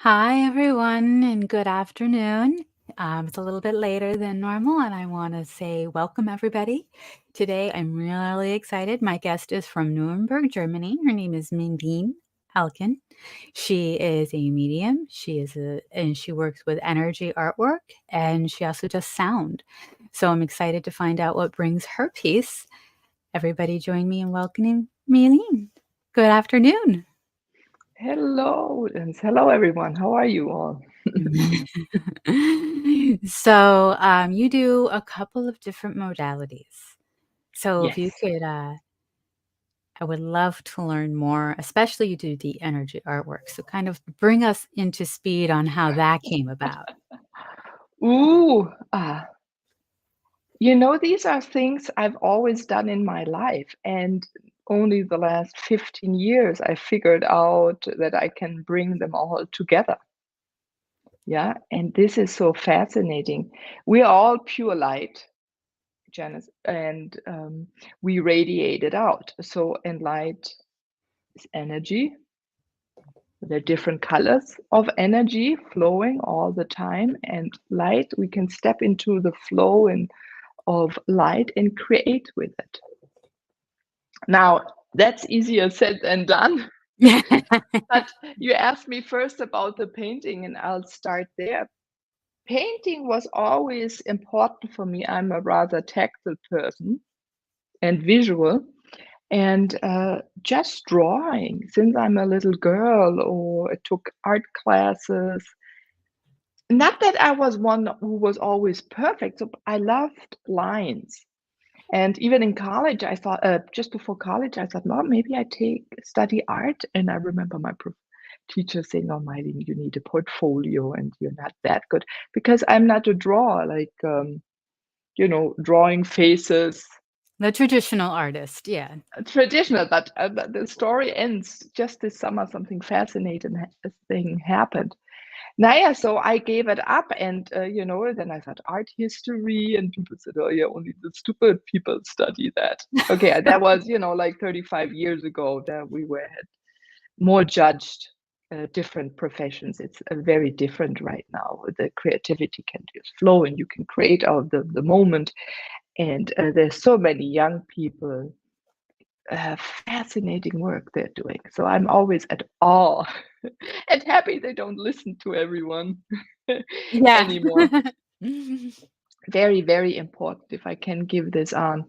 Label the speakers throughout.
Speaker 1: Hi, everyone, and good afternoon. It's a little bit later than normal, and I want to say welcome, everybody. Today, I'm really excited. My guest is from Nuremberg, Germany. Her name is Meilin Ehlke. She is a medium. And she works with energy artwork, and she also does sound. So I'm excited to find out what brings her peace. Everybody, join me in welcoming Meilin. Good afternoon.
Speaker 2: Hello, and hello everyone. How are you all?
Speaker 1: So, you do a couple of different modalities. So if you
Speaker 2: Yes.
Speaker 1: could, I would love to learn more, especially you do the energy artwork. So kind of bring us into speed on how that came about.
Speaker 2: Ooh, these are things I've always done in my life, and only the last 15 years I figured out that I can bring them all together. Yeah, and this is so fascinating. We are all pure light, Janice, and we radiate it out. And light is energy. There are different colors of energy flowing all the time, and light, we can step into the flow of light and create with it. Now, that's easier said than done. But you asked me first about the painting, and I'll start there. Painting was always important for me. I'm a rather tactile person and visual. And just drawing since I'm a little girl, or I took art classes. Not that I was one who was always perfect, so I loved lines. And even in college, I thought, just before college, I thought, well, maybe I study art. And I remember my teacher saying, "Oh, Meilin, you need a portfolio, and you're not that good," because I'm not a drawer, like drawing faces.
Speaker 1: The traditional artist, yeah.
Speaker 2: Traditional, but the story ends just this summer. Something fascinating thing happened. Now, yeah, so I gave it up, and then I thought art history, and people said, "Oh, yeah, only the stupid people study that." Okay, that was like 35 years ago that we were had more judged. Different professions. It's very different right now. The creativity can just flow, and you can create out of the moment. And there's so many young people, fascinating work they're doing. So I'm always at awe and happy they don't listen to everyone
Speaker 1: Yeah.
Speaker 2: anymore. Very, very important. If I can give this on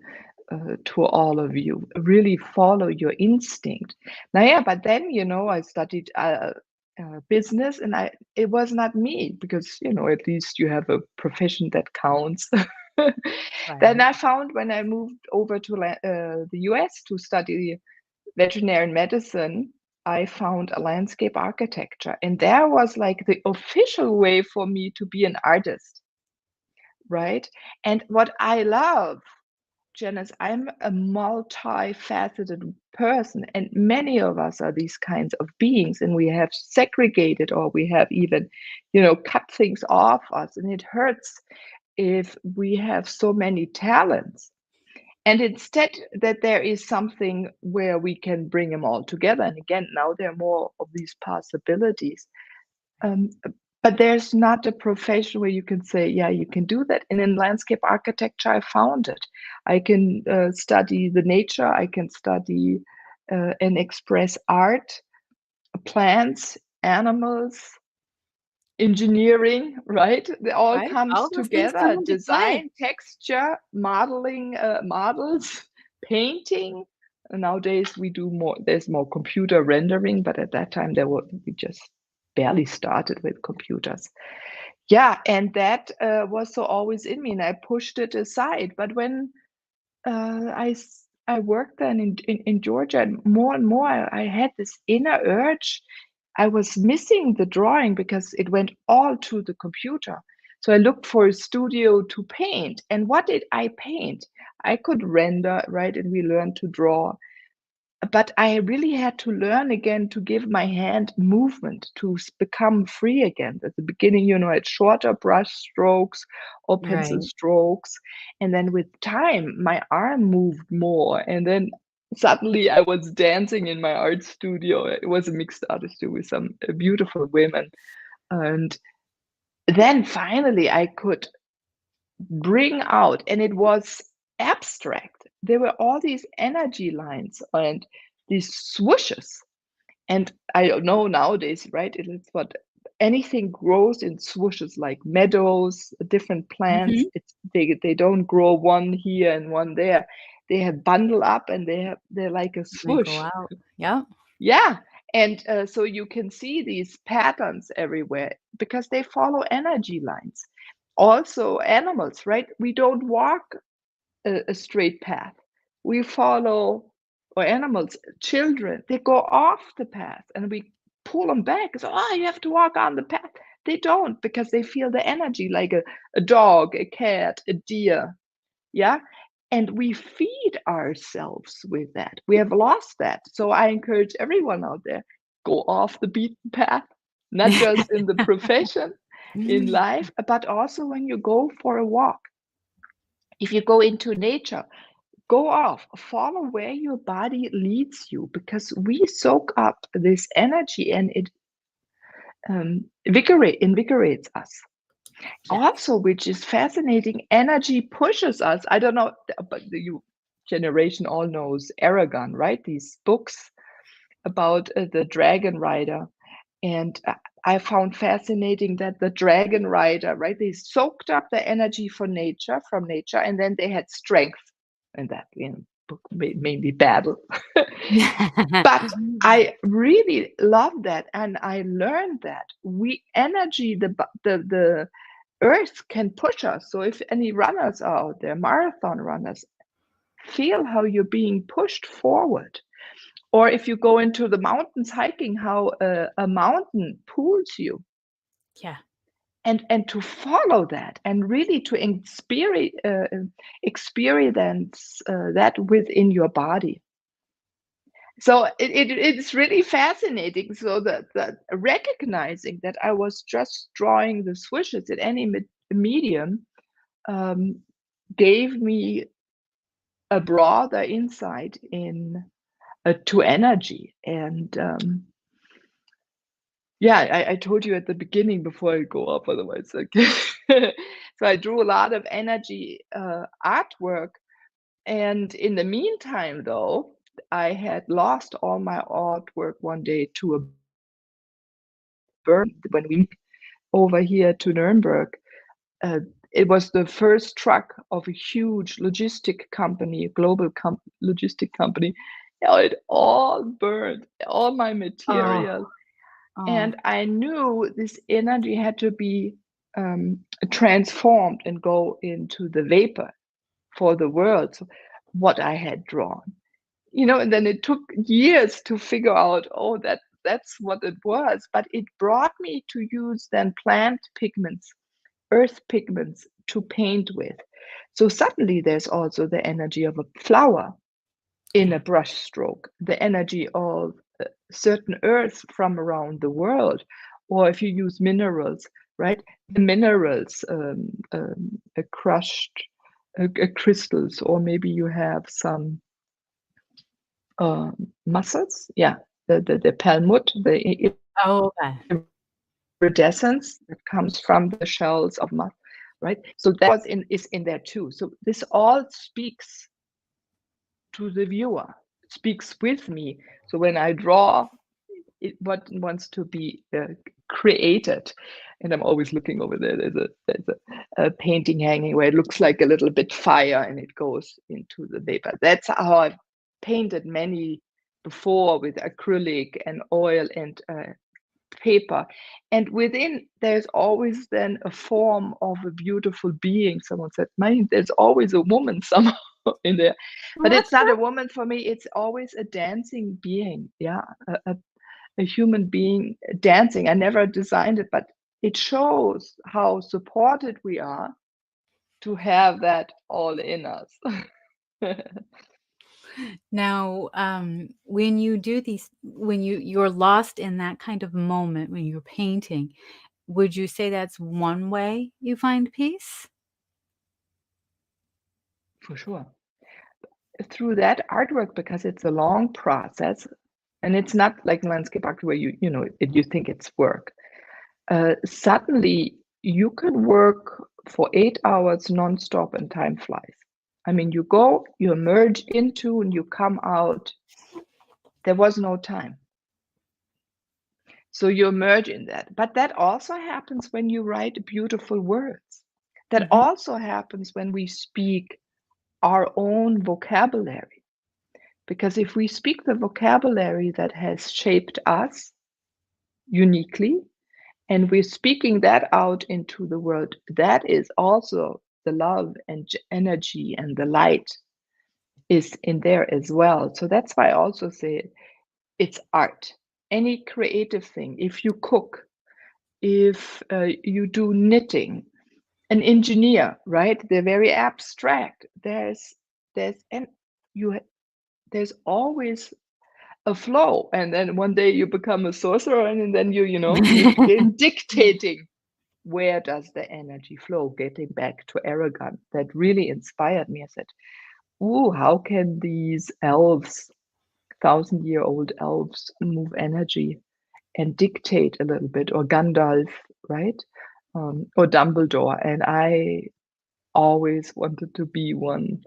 Speaker 2: to all of you, really follow your instinct. Now, yeah, but then I studied business, and it was not me, because at least you have a profession that counts. Then
Speaker 1: Right.
Speaker 2: I found, when I moved over to the US to study veterinary medicine, I found a landscape architecture, and there was like the official way for me to be an artist, right? And what I love, Janice, I'm a multifaceted person, and many of us are these kinds of beings, and we have segregated, or we have even, cut things off us, and it hurts if we have so many talents. And instead, that there is something where we can bring them all together. And again, now there are more of these possibilities. Um, but there's not a profession where you can say, yeah, you can do that. And in landscape architecture, I found it. I can study the nature, I can study and express art, plants, animals, engineering, right? It all
Speaker 1: Right.
Speaker 2: comes
Speaker 1: All those things come
Speaker 2: together:
Speaker 1: into play.
Speaker 2: design, texture, modeling, models, painting. And nowadays we do more, there's more computer rendering, but at that time we just barely started with computers. Yeah, and that was so always in me, and I pushed it aside. But when I worked then in Georgia, and more I had this inner urge. I was missing the drawing because it went all to the computer. So I looked for a studio to paint. And what did I paint? I could render, right? And we learned to draw. but I really had to learn again to give my hand movement to become free again. At the beginning, I had shorter brush strokes or pencil
Speaker 1: Right.
Speaker 2: strokes. And then with time, my arm moved more. And then suddenly I was dancing in my art studio. It was a mixed art studio with some beautiful women. And then finally I could bring out, and it was abstract. There were all these energy lines and these swooshes. And I don't know nowadays, right? It's what anything grows in swooshes, like meadows, different plants.
Speaker 1: Mhm.
Speaker 2: They don't grow one here and one there. They have bundle up and they're like a
Speaker 1: They go
Speaker 2: swoosh.
Speaker 1: out. Yep.
Speaker 2: Yeah. And so you can see these patterns everywhere because they follow energy lines. Also, animals, right? We don't walk a straight path. We follow, or animals, children, they go off the path and we pull them back. So, you have to walk on the path. They don't because they feel the energy like a dog, a cat, a deer. Yeah. And we feed ourselves with that. We have lost that. So I encourage everyone out there, go off the beaten path, not just in the profession, in life, but also when you go for a walk. If you go into nature, go off, follow where your body leads you, because we soak up this energy and it invigorates us.
Speaker 1: Yes.
Speaker 2: Also, which is fascinating, energy pushes us. I don't know, but you generation all knows Aragon, right? These books about the dragon rider. And I found fascinating that the dragon rider, right? They soaked up the energy from nature, and then they had strength in that, book, mainly battle. But I really love that, and I learned that we energy the earth can push us. So if any runners are out there, marathon runners, feel how you're being pushed forward. Or if you go into the mountains hiking, how a mountain pulls you,
Speaker 1: Yeah.
Speaker 2: and to follow that and really to experience that within your body. So it's really fascinating. So that recognizing that I was just drawing the swishes in any medium um, gave me a broader insight in to energy. And yeah, I told you at the beginning before I go up, otherwise, okay. So I drew a lot of energy artwork. And in the meantime, though, I had lost all my artwork one day to a burn when we over here to Nuremberg. Uh, it was the first truck of a huge logistic company, a global logistic company. Yeah, it all burned, all my
Speaker 1: Oh,
Speaker 2: material.
Speaker 1: oh,
Speaker 2: And I knew this energy had to be transformed and go into the vapor for the world, so what I had drawn. And then it took years to figure out, oh, that's what it was. But it brought me to use then plant pigments, earth pigments to paint with. So suddenly there's also the energy of a flower in
Speaker 1: yeah.
Speaker 2: a brush stroke, the energy of certain earth from around the world. Or if you use minerals, right? The minerals, crushed crystals, or maybe you have some mussels. Yeah, the perlmutt, the
Speaker 1: Oh, okay.
Speaker 2: iridescence that comes from the shells of mud, right? So that is in there too. So this all speaks to the viewer, speaks with me. So when I draw, what wants to be created, and I'm always looking over there. There's a painting hanging where it looks like a little bit fire, and it goes into the vapor. That's how I've painted many before, with acrylic and oil and paper. And within, there's always then a form of a beautiful being. Someone said, "Man, there's always a woman somehow in there,"
Speaker 1: Well,
Speaker 2: but it's
Speaker 1: that's
Speaker 2: not
Speaker 1: good.
Speaker 2: a woman for me. It's always a dancing being. Yeah, a human being dancing. I never designed it, but it shows how supported we are to have that all in us.
Speaker 1: Now, when you do these, when you're lost in that kind of moment when you're painting, would you say that's one way you find peace?
Speaker 2: For sure. Through that artwork, because it's a long process, and it's not like landscape art where you think it's work. Suddenly you can work for 8 hours nonstop and time flies. I mean, you go, you merge into, and you come out. There was no time. So you merge in that. But that also happens when you write beautiful words. That
Speaker 1: Mhm.
Speaker 2: also happens when we speak our own vocabulary. Because if we speak the vocabulary that has shaped us uniquely, and we're speaking that out into the world, that is also the love and energy and the light is in there as well. So that's why I also say it's art. Any creative thing, if you cook, if you do knitting, an engineer, right? They're very abstract. And you there's always a flow, and then one day you become a sorcerer, and then you begin dictating where does the energy flow. Getting back to Aragon, that really inspired me. I said, "Ooh, how can these elves, 1,000-year-old elves, move energy and dictate a little bit?" Or Gandalf, right? Or Dumbledore. And I always wanted to be one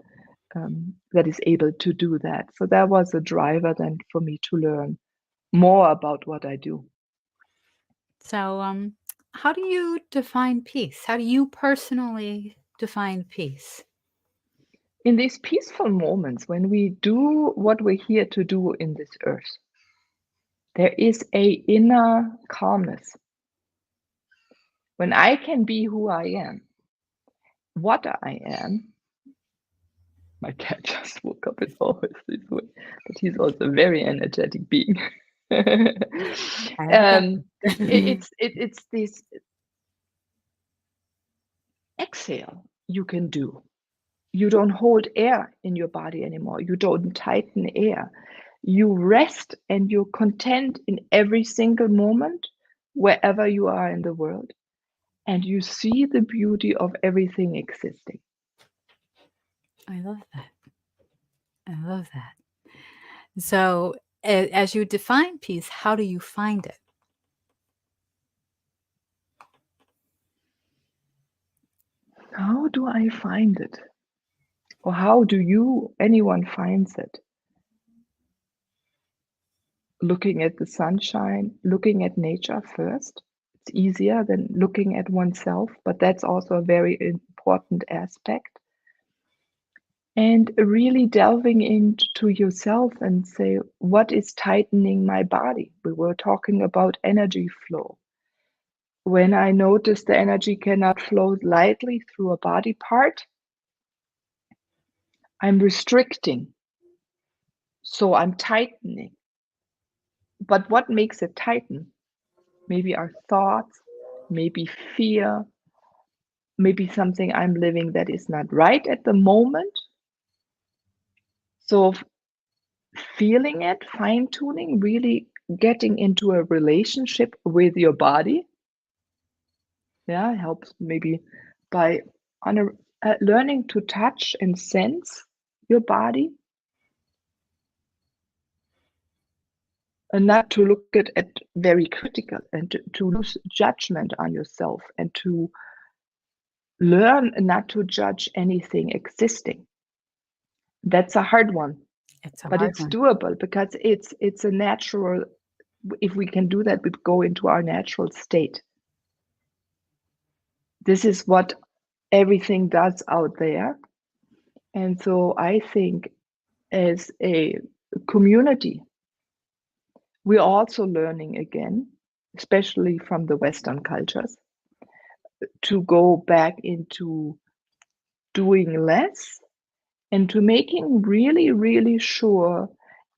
Speaker 2: that is able to do that. So that was a driver then for me to learn more about what I do.
Speaker 1: So, how do you define peace? How do you personally define peace?
Speaker 2: In these peaceful moments when we do what we're here to do in this earth, there is a inner calmness. When I can be who I am, what I am. My cat just woke up. It's always this way, but he's also a very energetic being.
Speaker 1: I have a cat.
Speaker 2: It's this exhale you can do. You don't hold air in your body anymore. You don't tighten air. You rest and you're content in every single moment, wherever you are in the world. And you see the beauty of everything existing.
Speaker 1: I love that. I love that. So, as you define peace, how do you find it?
Speaker 2: How do I find it? Or how do anyone finds it? Looking at the sunshine, looking at nature first. It's easier than looking at oneself, but that's also a very important aspect. And really delving into yourself and say, what is tightening my body? We were talking about energy flow. When I notice the energy cannot flow lightly through a body part, I'm restricting. So I'm tightening. But what makes it tighten? Maybe our thoughts, maybe fear, maybe something I'm living that is not right at the moment. So feeling it, fine tuning, really getting into a relationship with your body. Yeah, helps maybe by learning to touch and sense your body and not to look at it very critical and to lose judgment on yourself and to learn not to judge anything existing. That's a hard one,
Speaker 1: It's a
Speaker 2: but
Speaker 1: hard
Speaker 2: it's
Speaker 1: one.
Speaker 2: doable because it's a natural. If we can do that, we go into our natural state. This is what everything does out there. And so I think as a community, we're also learning again, especially from the Western cultures, to go back into doing less and to making really, really sure,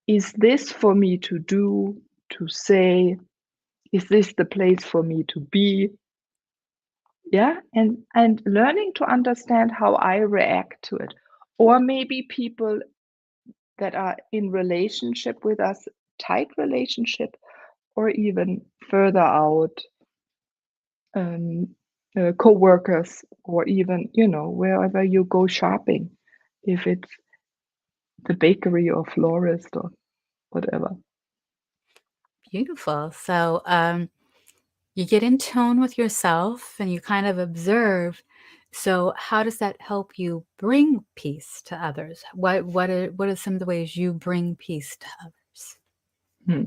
Speaker 2: is this for me to do, to say, is this the place for me to be? Yeah, and learning to understand how I react to it. Or maybe people that are in relationship with us, tight relationship, or even further out, um, co-workers, or even, wherever you go shopping, if it's the bakery or florist or whatever.
Speaker 1: Beautiful. So, you get in tune with yourself and you kind of observe. So, how does that help you bring peace to others? What are some of the ways you bring peace to others?
Speaker 2: Hmm.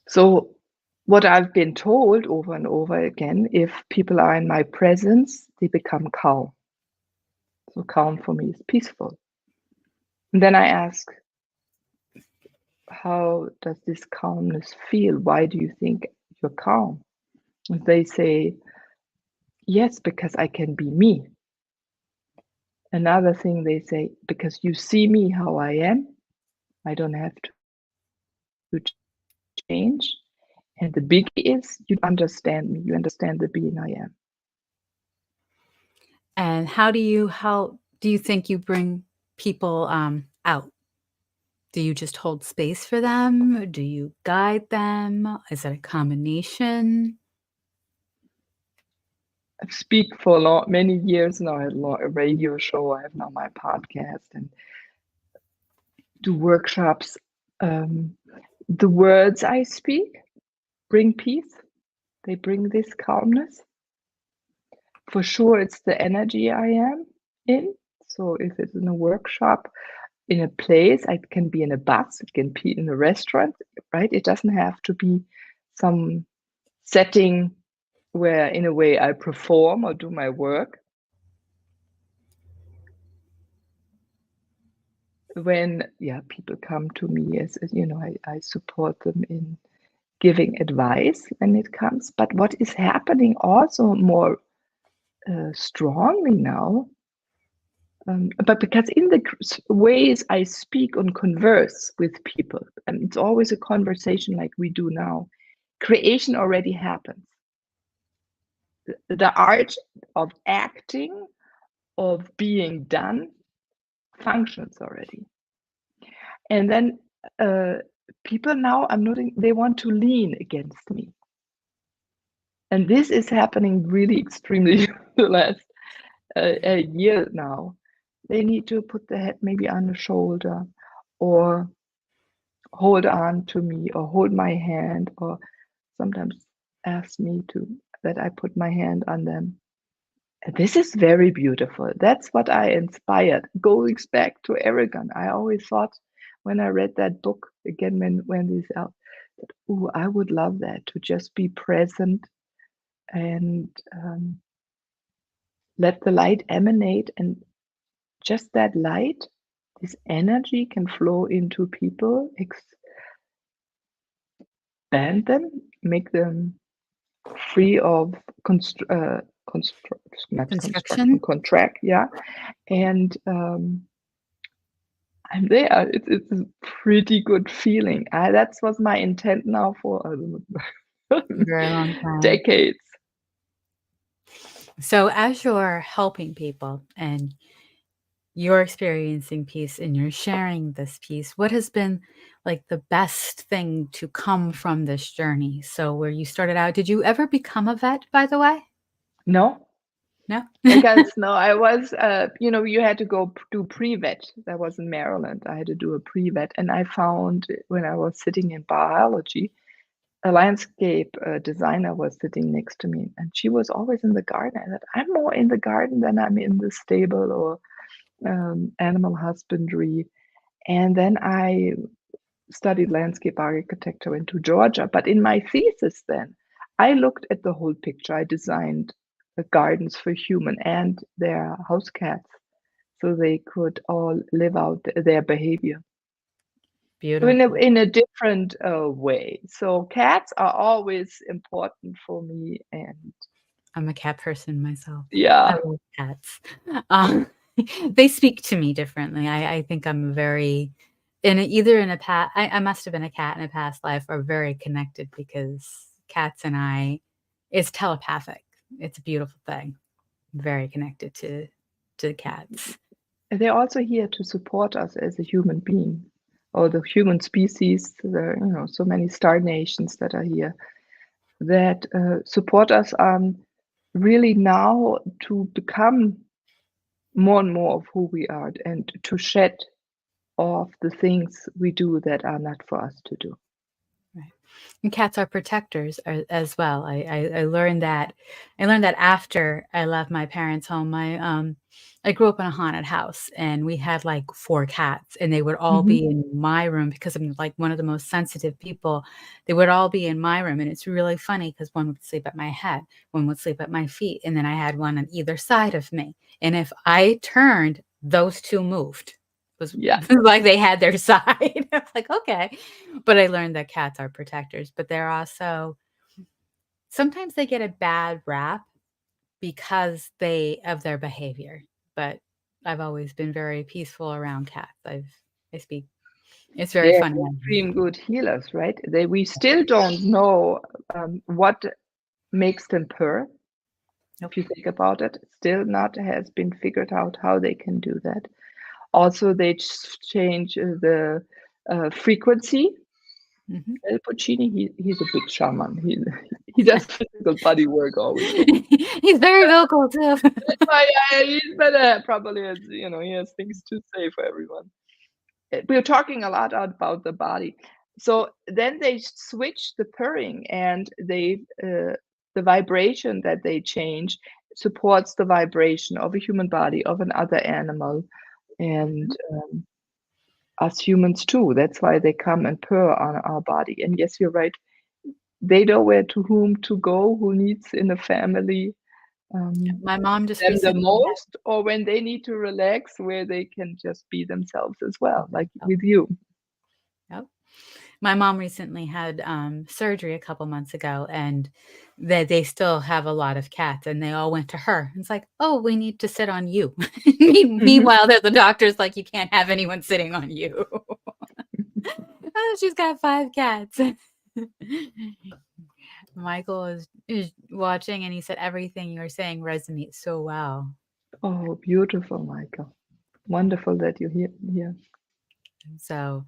Speaker 2: So, what I've been told over and over again, if people are in my presence, they become calm. So, calm for me is peaceful. And then I ask, how does this calmness feel? Why do you think you're calm? And they say, yes, because I can be me. Another thing they say, because you see me how I am, I don't have to change. And the biggie is you understand me, you understand the being I am.
Speaker 1: And how do you think you bring people out? Do you just hold space for them? Do you guide them? Is it a combination?
Speaker 2: I speak for many years now. I had a radio show. I have now my podcast and do workshops. The words I speak bring peace. They bring this calmness. For sure, it's the energy I am in. So if it's in a workshop, in a place, it can be in a bus, it can be in a restaurant, right? It doesn't have to be some setting where, in a way, I perform or do my work. When people come to me, as I support them in giving advice when it comes. But what is happening also more strongly now, but because in the ways I speak and converse with people, and it's always a conversation like we do now, creation already happens. The art of acting, of being done, functions already. And then people now, I'm noting, they want to lean against me. And this is happening really extremely the last a year now. They need to put their head maybe on the shoulder, or hold on to me, or hold my hand, or sometimes ask me to that I put my hand on them. And this is very beautiful. That's what I inspired. Going back to Aragon, I always thought when I read that book again, when this out, that, oh, I would love that, to just be present and let the light emanate, and just that light, this energy can flow into people, expand them, make them free of not construction,
Speaker 1: Construction?
Speaker 2: contract, yeah. And I'm there. It's a pretty good feeling. That was my intent now for
Speaker 1: Very long time.
Speaker 2: decades.
Speaker 1: So as you're helping people and you're experiencing peace and you're sharing this peace, what has been like the best thing to come from this journey? So where you started out, did you ever become a vet, by the way?
Speaker 2: No,
Speaker 1: No?
Speaker 2: because no, I was, you had to go do pre-vet. That was in Maryland. I had to do a pre-vet, and I found when I was sitting in biology, a landscape designer was sitting next to me, and she was always in the garden. I said, I'm more in the garden than I'm in the stable or animal husbandry. And then I studied landscape architecture, went to Georgia. But in my thesis, then I looked at the whole picture. I designed the gardens for human and their house cats, so they could all live out their behavior
Speaker 1: Beautiful.
Speaker 2: in a different way. So cats are always important for me, and
Speaker 1: I'm a cat person myself. I
Speaker 2: yeah,
Speaker 1: love cats. Um, they speak to me differently. I think I'm very either in a past. I must have been a cat in a past life, or very connected, because cats and I, it's telepathic. It's a beautiful thing. Very connected to cats.
Speaker 2: they're also here to support us as a human being, or the human species. There are, so many star nations that are here that support us really now to become more and more of who we are and to shed off the things we do that are not for us to do.
Speaker 1: Right. And cats are protectors as well. I learned that. I learned that after I left my parents' home. I grew up in a haunted house, and we had like 4 cats, and they would all
Speaker 2: Mm-hmm.
Speaker 1: be in my room because I'm like one of the most sensitive people. They would all be in my room, and it's really funny because one would sleep at my head, one would sleep at my feet, and then I had one on either side of me. And if I turned, those two moved. It was
Speaker 2: Yeah,
Speaker 1: like they had their side. I was like, okay. But I learned that cats are protectors, but they're also sometimes they get a bad rap because they of their behavior. But I've always been very peaceful around cats. I speak. It's very
Speaker 2: they're
Speaker 1: funny.
Speaker 2: extreme good healers, right? We still don't know what makes them purr.
Speaker 1: Nope.
Speaker 2: If you think about it, still not has been figured out how they can do that. Also, they change the frequency.
Speaker 1: Mhm.
Speaker 2: El Puccini, he's a big shaman. He does physical body work always. So
Speaker 1: He's very vocal too.
Speaker 2: that's why he's better. Probably, he has things to say for everyone. We're talking a lot about the body. So then they switch the purring, and the vibration that they change supports the vibration of a human body, of another animal, and us humans too. That's why they come and purr on our body. And yes, you're right. They know where to whom to go, who needs in a family
Speaker 1: My mom just
Speaker 2: them the
Speaker 1: recently had.
Speaker 2: most, or when they need to relax, where they can just be themselves as well, like with you.
Speaker 1: Yep. My mom recently had surgery a couple months ago, and they still have a lot of cats, and they all went to her. It's like, oh, we need to sit on you.
Speaker 2: Mhm.
Speaker 1: Meanwhile, there's the doctor's like, you can't have anyone sitting on you. Oh, she's got 5 cats. Michael is watching, and he said everything you're saying resonates so well.
Speaker 2: Oh, beautiful, Michael. Wonderful that you're here.
Speaker 1: So,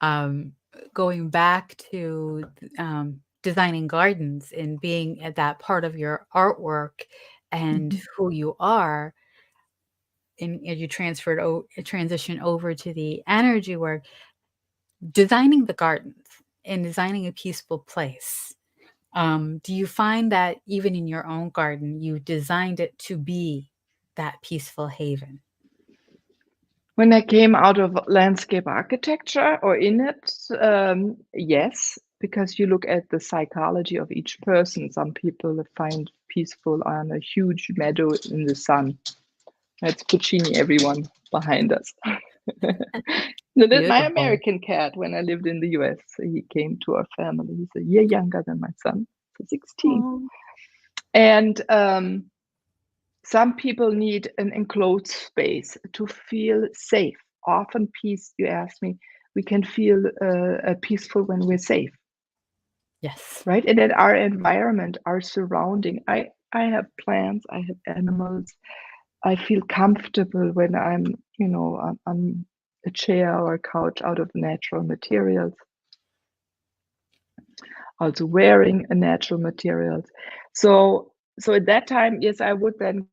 Speaker 1: um, going back to designing gardens and being at that part of your artwork and
Speaker 2: Mhm.
Speaker 1: who you are, and as you transition over to the energy work, designing the gardens and designing a peaceful place. Do you find that even in your own garden, you designed it to be that peaceful haven?
Speaker 2: When I came out of landscape architecture or in it, yes, because you look at the psychology of each person. Some people find peaceful on a huge meadow in the sun. That's Puccini, everyone behind us. My
Speaker 1: Beautiful.
Speaker 2: American cat, when I lived in the US, he came to our family. He's a year younger than my son, so 16.
Speaker 1: Oh,
Speaker 2: And some people need an enclosed space to feel safe. Often, peace, you asked me, we can feel peaceful when we're safe,
Speaker 1: yes.
Speaker 2: right? And that our environment, our surrounding. I have plants, I have animals. I feel comfortable when I'm, on a chair or a couch out of natural materials. Also wearing a natural materials. So at that time, yes, I would then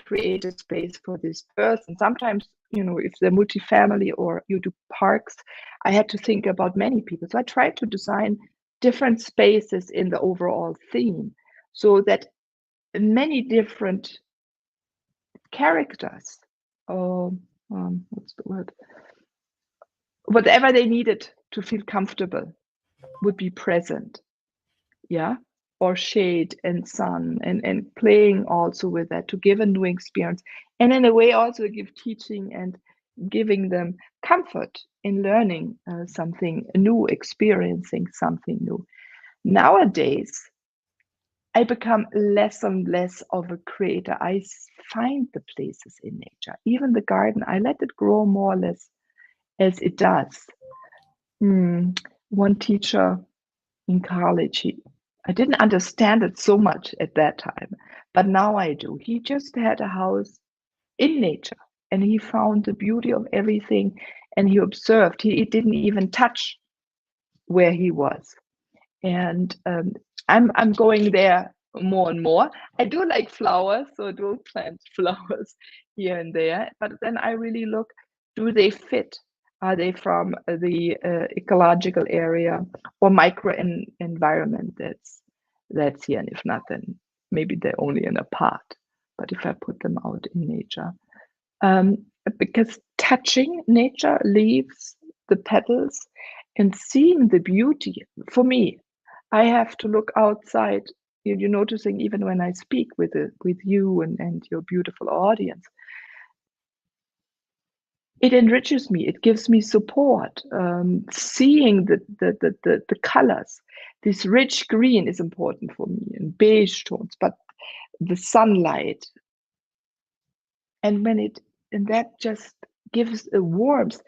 Speaker 2: create a space for this person. Sometimes, if they're multifamily or you do parks, I had to think about many people. So I tried to design different spaces in the overall theme so that many different characters, or what's the word? Whatever they needed to feel comfortable would be present. Yeah. Or shade and sun, and playing also with that to give a new experience, and in a way also give teaching and giving them comfort in learning something new, experiencing something new. Nowadays I become less and less of a creator. Find the places in nature, even the garden, I let it grow more or less as it does. One teacher in college, I didn't understand it so much at that time, but now I do. He just had a house in nature, and he found the beauty of everything, and he observed. He didn't even touch where he was, and I'm going there more and more. I do like flowers, so I do plant flowers here and there, but then I really look, do they fit? Are they from the ecological area or micro environment that's here? And if not, then maybe they're only in a pot. But if I put them out in nature, um, because touching nature, leaves, the petals, and seeing the beauty, for me, I have to look outside. You're noticing even when I speak with you and your beautiful audience, it enriches me. It gives me support. Seeing the colors, this rich green is important for me, and beige tones, but the sunlight, and that just gives a warmth.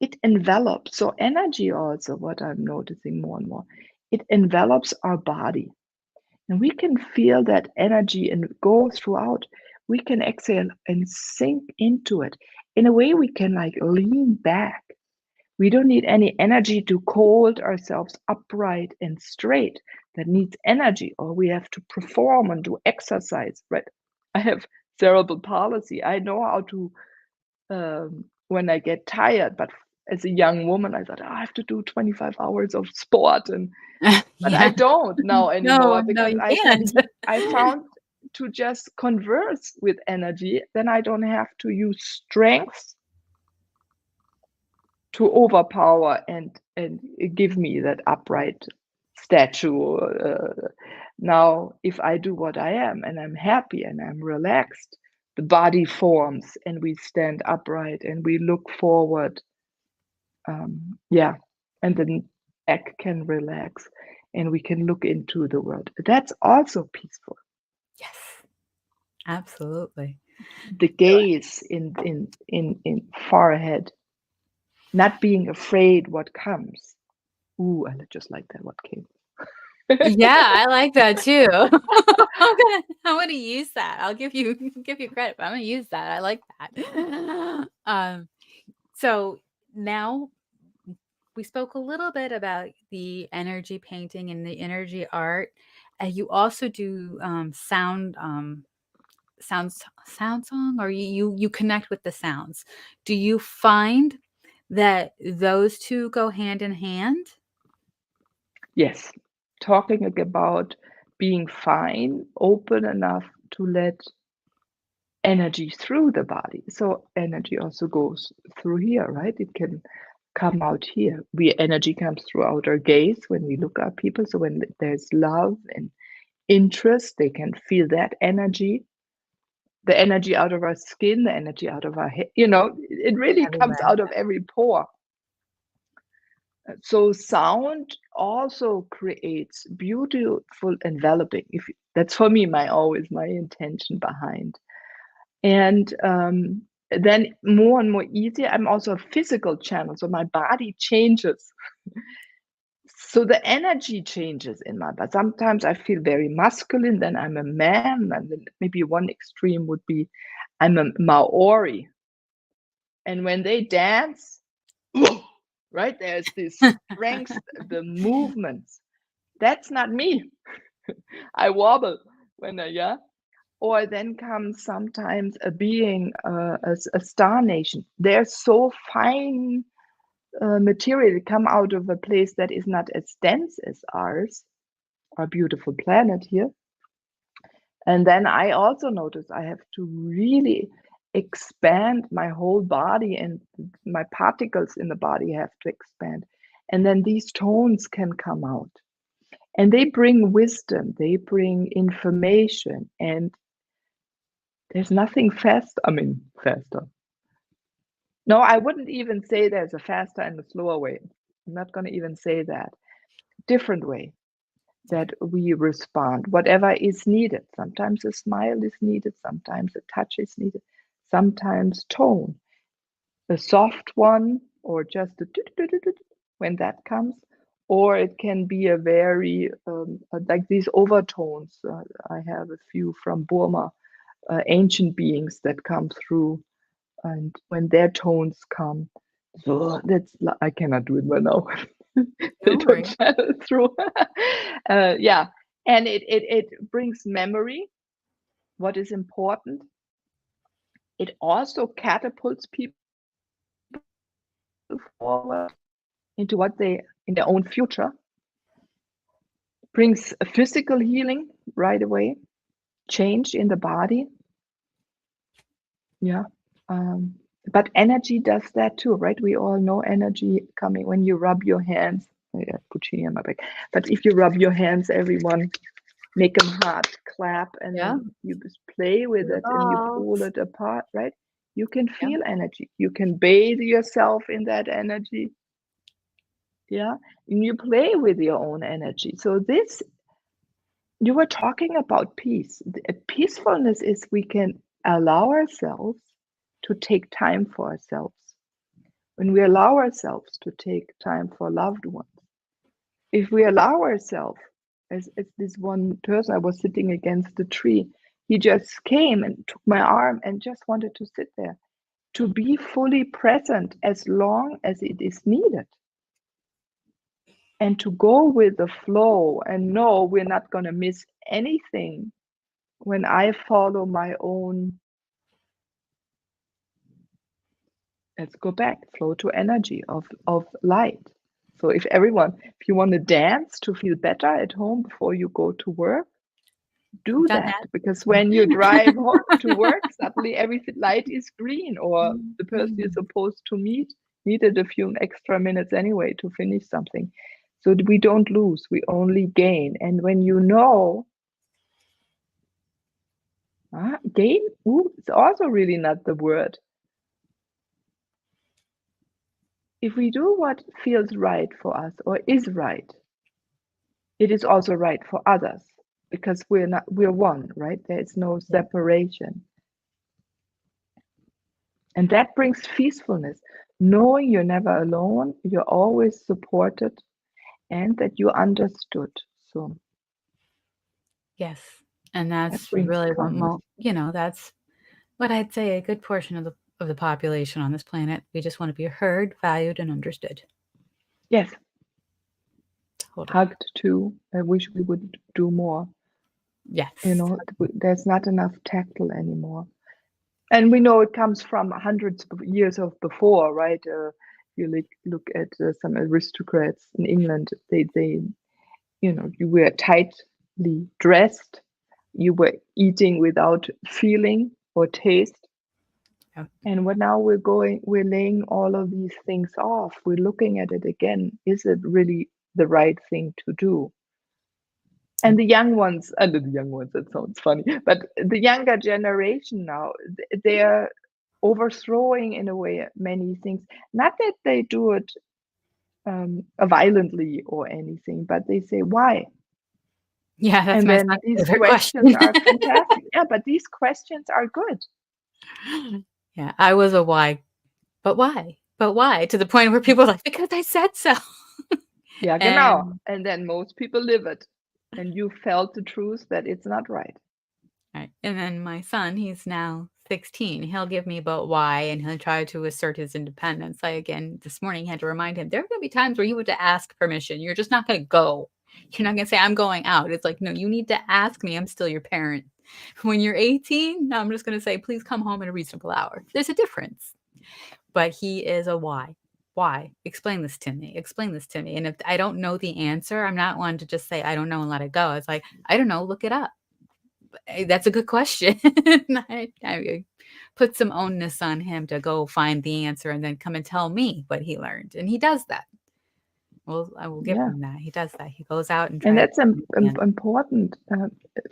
Speaker 2: It envelops. So energy also, what I'm noticing more and more, it envelops our body. And we can feel that energy and go throughout. We can exhale and sink into it. In a way, we can like lean back. We don't need any energy to hold ourselves upright and straight. That needs energy, or we have to perform and do exercise, right? I have cerebral palsy. I know how to when I get tired. But as a young woman, I thought, "Oh, I have to do 25 hours of sport," but I
Speaker 1: Yeah.
Speaker 2: don't now
Speaker 1: No,
Speaker 2: anymore,
Speaker 1: no,
Speaker 2: because
Speaker 1: you can't.
Speaker 2: I found to just converse with energy, then I don't have to use strength to overpower and give me that upright statue. Now, if I do what I am and I'm happy and I'm relaxed, the body forms and we stand upright and we look forward. Yeah, and then neck can relax and we can look into the world. That's also peaceful.
Speaker 1: Yes, absolutely.
Speaker 2: The gaze in far ahead, not being afraid what comes. Ooh, I just like that what came.
Speaker 1: Yeah, I like that too. I'm gonna use that. I'll give you give you credit, but I'm gonna use that. I like that. So now we spoke a little bit about the energy painting and the energy art. You also do sound song, or you connect with the sounds. Do you find that those two go hand in hand?
Speaker 2: Yes, talking about being fine, open enough to let energy through the body. So energy also goes through here, right? It can come out here. Energy comes throughout our gaze when we look at people. So when there's love and interest, they can feel that energy, the energy out of our skin, the energy out of our head. It really comes
Speaker 1: Everywhere.
Speaker 2: out of every pore. So sound also creates beautiful enveloping. If that's for me, my intention behind. And then more and more easier, I'm also a physical channel, so my body changes. So the energy changes in my body. Sometimes I feel very masculine, then I'm a man, and then maybe one extreme would be I'm a Maori. And when they dance, right, there's this strength, the movements. That's not me. I wobble when yeah. Or then comes sometimes a being, a star nation. They're so fine material, come out of a place that is not as dense as ours, our beautiful planet here. And then I also notice I have to really expand my whole body, and my particles in the body have to expand. And then these tones can come out. And they bring wisdom, they bring information, and there's nothing faster. No, I wouldn't even say there's a faster and a slower way. I'm not going to even say that. Different way that we respond, whatever is needed. Sometimes a smile is needed, sometimes a touch is needed, sometimes tone, a soft one, or just a when that comes, or it can be a very like these overtones. I have a few from Burma, ancient beings that come through, and when their tones come, so I cannot do it right now. They
Speaker 1: Don't
Speaker 2: don't
Speaker 1: worry.
Speaker 2: channel through. Yeah, and it brings memory. What is important? It also catapults people forward into what they in their own future. Brings a physical healing right away, change in the body. Yeah. But energy does that too, right? We all know energy coming when you rub your hands. Yeah, Puccini on my back. But if you rub your hands, everyone make them hard, clap, and
Speaker 1: Yeah.
Speaker 2: then you just play with
Speaker 1: The
Speaker 2: it and you pull
Speaker 1: balls.
Speaker 2: it apart, right? You can
Speaker 1: Yeah.
Speaker 2: feel energy. You can bathe yourself in that energy. Yeah. And you play with your own energy. So this, you were talking about peace. Peacefulness is we can allow ourselves to take time for ourselves. When we allow ourselves to take time for loved ones, if we allow ourselves, as this one person, I was sitting against a tree, he just came and took my arm and just wanted to sit there, to be fully present as long as it is needed, and to go with the flow and know we're not going to miss anything when I follow my own. Let's go back, flow to energy of light. So if you want to dance to feel better at home before you go to work,
Speaker 1: I've
Speaker 2: do
Speaker 1: done
Speaker 2: that,
Speaker 1: that.
Speaker 2: because when you drive to work, suddenly every light is green, or the person you're supposed to meet needed a few extra minutes anyway to finish something. So we don't lose, we only gain. And when you know, gain, it's also really not the word. If we do what feels right for us or is right, it is also right for others, because we're one, right? There is no
Speaker 1: Yeah.
Speaker 2: separation. And that brings peacefulness, knowing you're never alone, you're always supported, and that you're understood. So
Speaker 1: Yes. And
Speaker 2: that
Speaker 1: that's
Speaker 2: brings
Speaker 1: really what
Speaker 2: calmness.
Speaker 1: that's what I'd say a good portion of the population on this planet. We just want to be heard, valued, and understood.
Speaker 2: Yes,
Speaker 1: Totally.
Speaker 2: hugged too. I wish we would do more.
Speaker 1: Yes.
Speaker 2: There's not enough tactile anymore. And we know it comes from hundreds of years of before, right? You look at some aristocrats in England. They you were tightly dressed, you were eating without feeling or taste.
Speaker 1: Yeah.
Speaker 2: And now we're laying all of these things off. We're looking at it again. Is it really the right thing to do? And the young ones, that sounds funny, but the younger generation now, they're overthrowing in a way many things. Not that they do it violently or anything, but they say, why?
Speaker 1: Yeah, that's
Speaker 2: And
Speaker 1: my
Speaker 2: then
Speaker 1: son's
Speaker 2: these
Speaker 1: favorite
Speaker 2: questions
Speaker 1: question.
Speaker 2: are fantastic. Yeah, but these questions are good.
Speaker 1: Yeah, I was a why, but why? But why? To the point where people are like, because I said so.
Speaker 2: Yeah, genau.
Speaker 1: And
Speaker 2: And then most people live it. And you felt the truth that it's not right.
Speaker 1: right. And then my son, he's now 16. He'll give me about why and he'll try to assert his independence. I again this morning had to remind him there are gonna be times where you have to ask permission. You're just not gonna go. You're not gonna say, I'm going out. It's like, no, you need to ask me. I'm still your parent. When you're 18, no, I'm just gonna say, please come home at a reasonable hour. There's a difference. But he is a why. Why? Explain this to me. Explain this to me. And if I don't know the answer, I'm not one to just say, I don't know and let it go. It's like, I don't know, look it up. That's a good question. I put some onus on him to go find the answer and then come and tell me what he learned. And he does that. Well, I will give
Speaker 2: Yeah.
Speaker 1: him that. He does that. He goes out and
Speaker 2: And
Speaker 1: tries
Speaker 2: that's
Speaker 1: to find the answer.
Speaker 2: important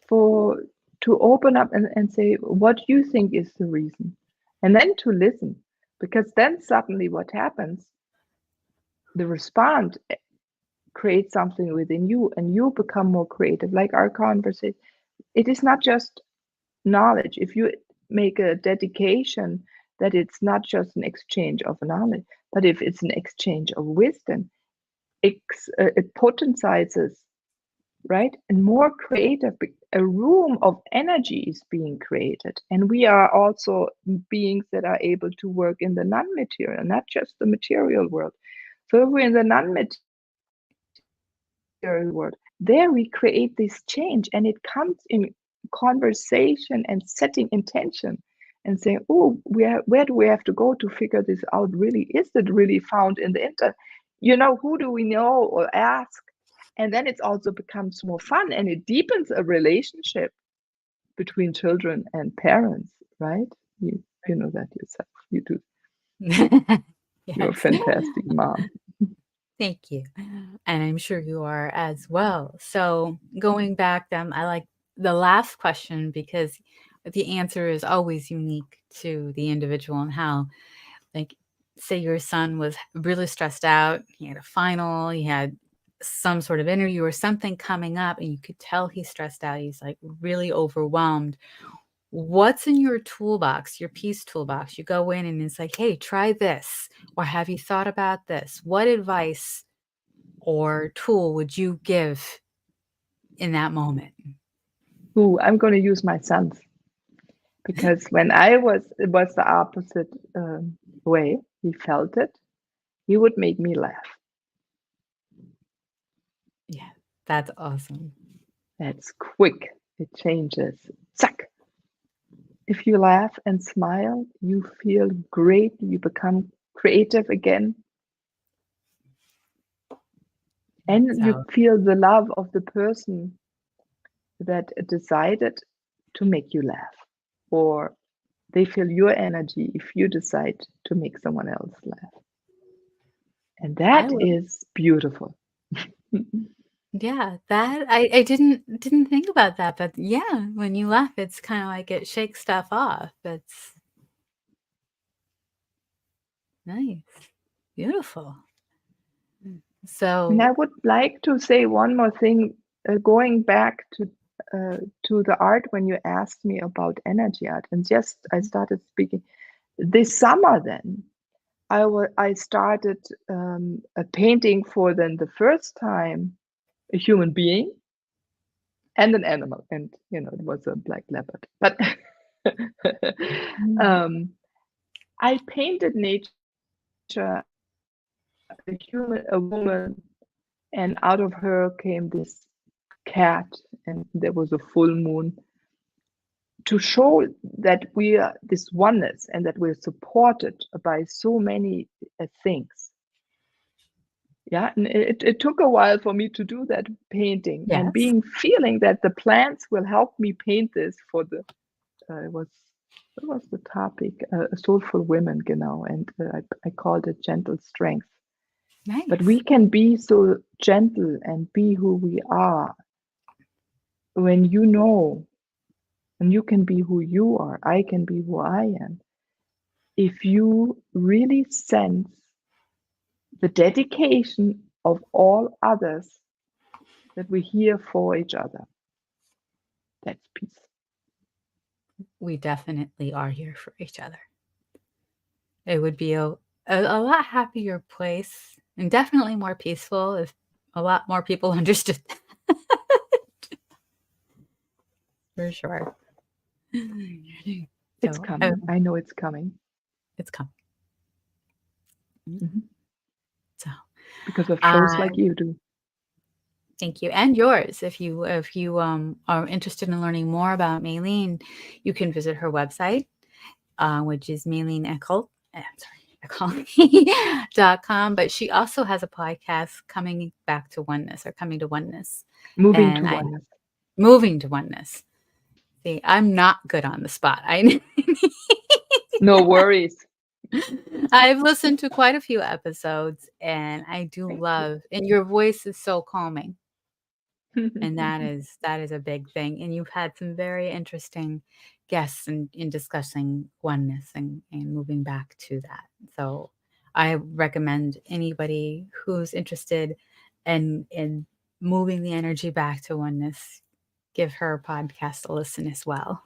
Speaker 2: for to open up and say, what do you think is the reason? And then to listen. Because then suddenly what happens, the response creates something within you and you become more creative. Like our conversation, it is not just knowledge. If you make a dedication that it's not just an exchange of knowledge, but if it's an exchange of wisdom, it potentializes right? And more creative. A room of energy is being created. And we are also beings that are able to work in the non-material, not just the material world. So if we're in the non-material world, there we create this change, and it comes in conversation and setting intention and saying, oh, where do we have to go to figure this out? Really, is it really found in the internet? Who do we know or ask? And then it also becomes more fun, and it deepens a relationship between children and parents, right? You know that yourself. You do. You're a
Speaker 1: Yes.
Speaker 2: fantastic mom.
Speaker 1: Thank you. And I'm sure you are as well. So going back, I like the last question because the answer is always unique to the individual and how, like, say your son was really stressed out, he had a final, he had some sort of interview or something coming up, and you could tell he's stressed out, he's like really overwhelmed. What's in your toolbox, your peace toolbox? You go in and it's like, hey, try this. Or have you thought about this? What advice or tool would you give in that moment?
Speaker 2: Ooh, I'm going to use my sons, because when it was the opposite way. He felt it. He would make me laugh.
Speaker 1: Yeah, that's awesome.
Speaker 2: That's quick. It changes. Zack. If you laugh and smile, you feel great. You become creative again, and you
Speaker 1: So
Speaker 2: feel the love of the person that decided to make you laugh, or they feel your energy if you decide to make someone else laugh. And
Speaker 1: I
Speaker 2: that
Speaker 1: love,
Speaker 2: is beautiful.
Speaker 1: yeah, that I didn't think about that, but yeah, when you laugh, it's kind of like it shakes stuff off. It's nice, beautiful.
Speaker 2: And I
Speaker 1: So,
Speaker 2: would like to say one more thing, going back to the art when you asked me about energy art. And just I started speaking this summer. Then I started a painting for then the first time a human being and an animal, and it was a black leopard. But
Speaker 1: mm,
Speaker 2: um, I painted nature, a human, a woman, and out of her came this cat, and there was a full moon, to show that we are this oneness and that we're supported by so many things. Yeah, and it took a while for me to do that painting, and
Speaker 1: yes,
Speaker 2: feeling that the plants will help me paint this for the it was what was the topic, soulful women, genau, and I called it gentle strength. But
Speaker 1: nice.
Speaker 2: we can be so gentle and be who we are when and you can be who you are, I can be who I am, if you really sense the dedication of all others, that we're here for each other. That's peace.
Speaker 1: We definitely are here for each other. It would be a lot happier place and definitely more peaceful if a lot more people understood that, for sure.
Speaker 2: It's
Speaker 1: So,
Speaker 2: coming. I know it's coming.
Speaker 1: it's coming.
Speaker 2: Mhm.
Speaker 1: So,
Speaker 2: Because of shows
Speaker 1: I
Speaker 2: like you do.
Speaker 1: thank you, and yours. If you are interested in learning more about Meilin, you can visit her website, which is Meilin Ehlke. Sorry, Ehlke.com. But she also has a podcast, coming back to oneness or coming to oneness,
Speaker 2: Moving
Speaker 1: and
Speaker 2: to
Speaker 1: I
Speaker 2: oneness.
Speaker 1: moving to oneness. See, I'm not good on the spot. I
Speaker 2: No worries.
Speaker 1: I've listened to quite a few episodes, and I do
Speaker 2: Thank you.
Speaker 1: love, and your voice is so calming. And that is a big thing, and you've had some very interesting guests in discussing oneness and moving back to that. So, I recommend anybody who's interested in moving the energy back to oneness, give her podcast a listen as well.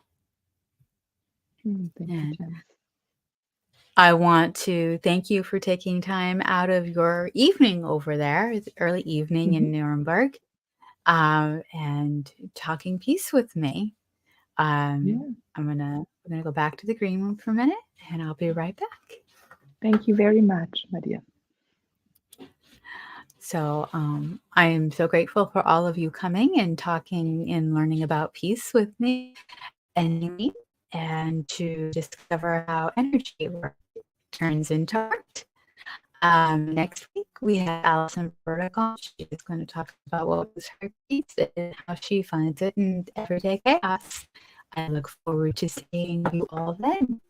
Speaker 2: Thank you,
Speaker 1: And
Speaker 2: Janice.
Speaker 1: I want to thank you for taking time out of your evening over there. It's early evening
Speaker 2: Mhm.
Speaker 1: in Nuremberg. and talking peace with me.
Speaker 2: Yeah.
Speaker 1: We're gonna go back to the green room for a minute, and I'll be right back.
Speaker 2: Thank you very much, my dear.
Speaker 1: So I am so grateful for all of you coming and talking and learning about peace with me and me, and to discover how energy work turns into art. Next week we have Alison Vertical. She's going to talk about what was her peace and how she finds it in everyday chaos. I look forward to seeing you all then.